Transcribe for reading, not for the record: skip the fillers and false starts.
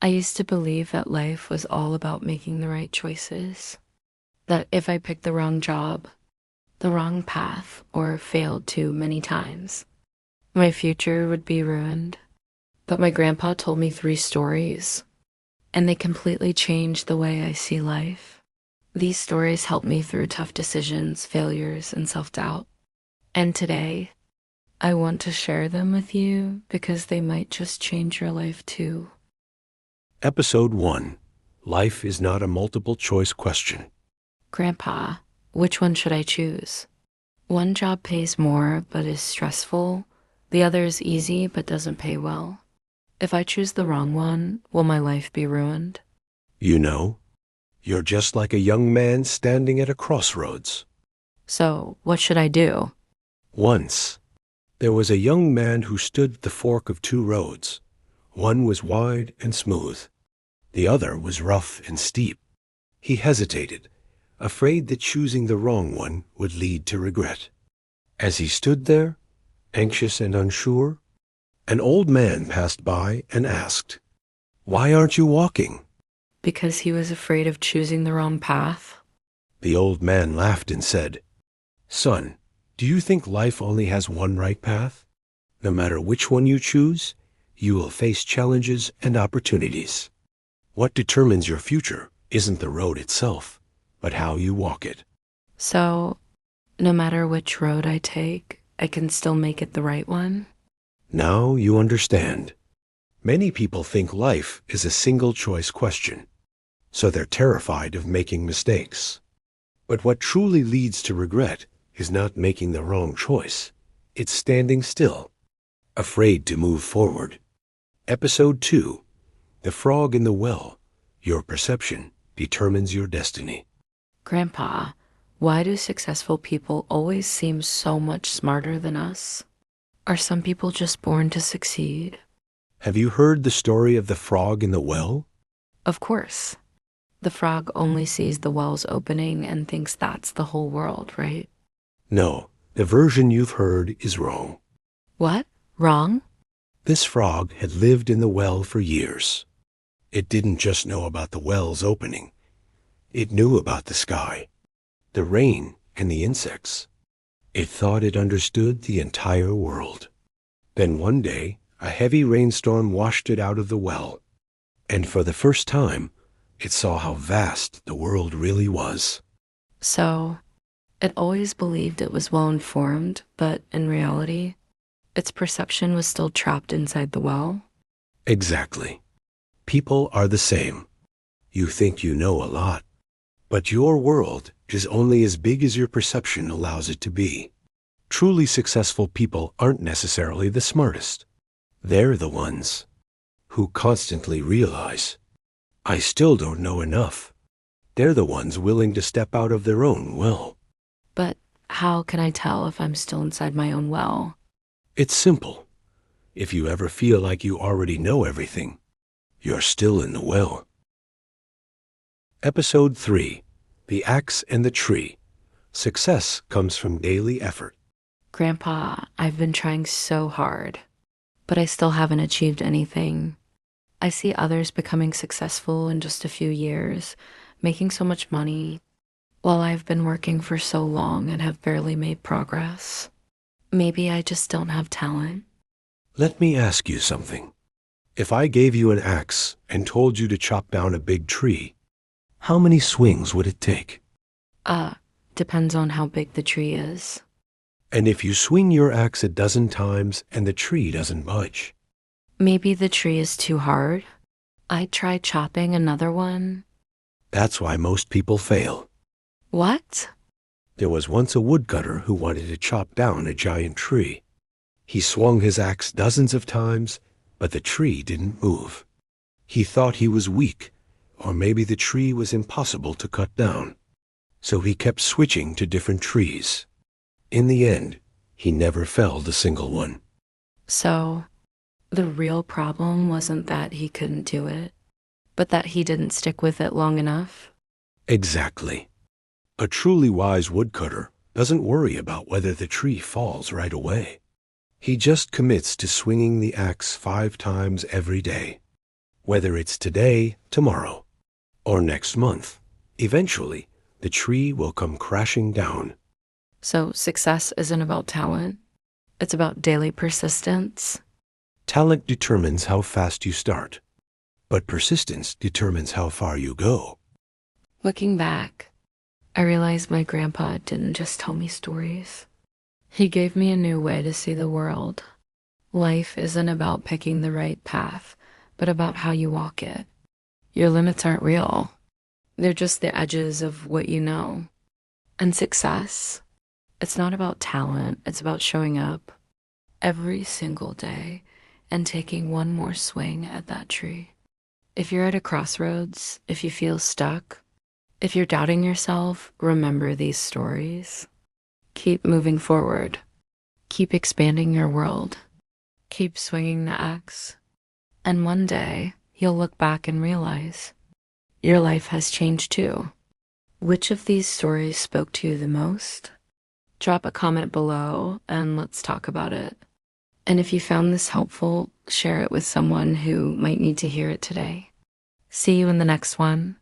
I used to believe that life was all about making the right choices, that if I picked the wrong job, the wrong path, or failed too many times, my future would be ruined. But my grandpa told me three stories, and they completely changed the way I see life. These stories helped me through tough decisions, failures, and self doubt. And today, I want to share them with you because they might just change your life too. Episode 1. Life is not a multiple choice question. Grandpa, which one should I choose? One job pays more but is stressful. The other is easy but doesn't pay well. If I choose the wrong one, will my life be ruined? You know, you're just like a young man standing at a crossroads. So, what should I do? Once, there was a young man who stood at the fork of two roads. One was wide and smooth. The other was rough and steep. He hesitated, afraid that choosing the wrong one would lead to regret. As he stood there, anxious and unsure, an old man passed by and asked, "Why aren't you walking?" Because he was afraid of choosing the wrong path? The old man laughed and said, "Son, do you think life only has one right path? No matter which one you choose, you will face challenges and opportunities. What determines your future isn't the road itself, but how you walk it." So, no matter which road I take, I can still make it the right one? Now you understand. Many people think life is a single choice question, so they're terrified of making mistakes. But what truly leads to regret is not making the wrong choice. It's standing still, afraid to move forward. Episode 2. The Frog in the Well. Your perception determines your destiny. Grandpa, why do successful people always seem so much smarter than us? Are some people just born to succeed? Have you heard the story of the frog in the well? Of course. The frog only sees the well's opening and thinks that's the whole world, right? No, the version you've heard is wrong. What? Wrong? This frog had lived in the well for years. It didn't just know about the well's opening. It knew about the sky, the rain, and the insects. It thought it understood the entire world. Then one day, a heavy rainstorm washed it out of the well, and for the first time, it saw how vast the world really was. So, it always believed it was well informed, but in reality, its perception was still trapped inside the well? Exactly. People are the same. You think you know a lot, but your world is only as big as your perception allows it to be. Truly successful people aren't necessarily the smartest. They're the ones who constantly realize, "I still don't know enough." They're the ones willing to step out of their own well. But how can I tell if I'm still inside my own well? It's simple. If you ever feel like you already know everything, you're still in the well. Episode 3. The Axe and the Tree. Success comes from daily effort. Grandpa, I've been trying so hard, but I still haven't achieved anything. I see others becoming successful in just a few years, making so much money, while I've been working for so long and have barely made progress. Maybe I just don't have talent. Let me ask you something. If I gave you an axe and told you to chop down a big tree, how many swings would it take? Uh, Depends on how big the tree is. And if you swing your axe a dozen times and the tree doesn't budge? Maybe the tree is too hard. I'd try chopping another one. That's why most people fail. What? There was once a woodcutter who wanted to chop down a giant tree. He swung his axe dozens of times, but the tree didn't move. He thought he was weak, or maybe the tree was impossible to cut down. So he kept switching to different trees. In the end, he never felled a single one. So, the real problem wasn't that he couldn't do it, but that he didn't stick with it long enough? Exactly. A truly wise woodcutter doesn't worry about whether the tree falls right away. He just commits to swinging the axe 5 times every day. Whether it's today, tomorrow, or next month, eventually the tree will come crashing down. So success isn't about talent. It's about daily persistence. Talent determines how fast you start, but persistence determines how far you go. Looking back, I realized my grandpa didn't just tell me stories. He gave me a new way to see the world. Life isn't about picking the right path, but about how you walk it. Your limits aren't real. They're just the edges of what you know. And success, it's not about talent, it's about showing up every single day and taking one more swing at that tree. If you're at a crossroads, if you feel stuck, if you're doubting yourself, remember these stories. Keep moving forward. Keep expanding your world. Keep swinging the axe. And one day, you'll look back and realize your life has changed too. Which of these stories spoke to you the most? Drop a comment below and let's talk about it. And if you found this helpful, share it with someone who might need to hear it today. See you in the next one.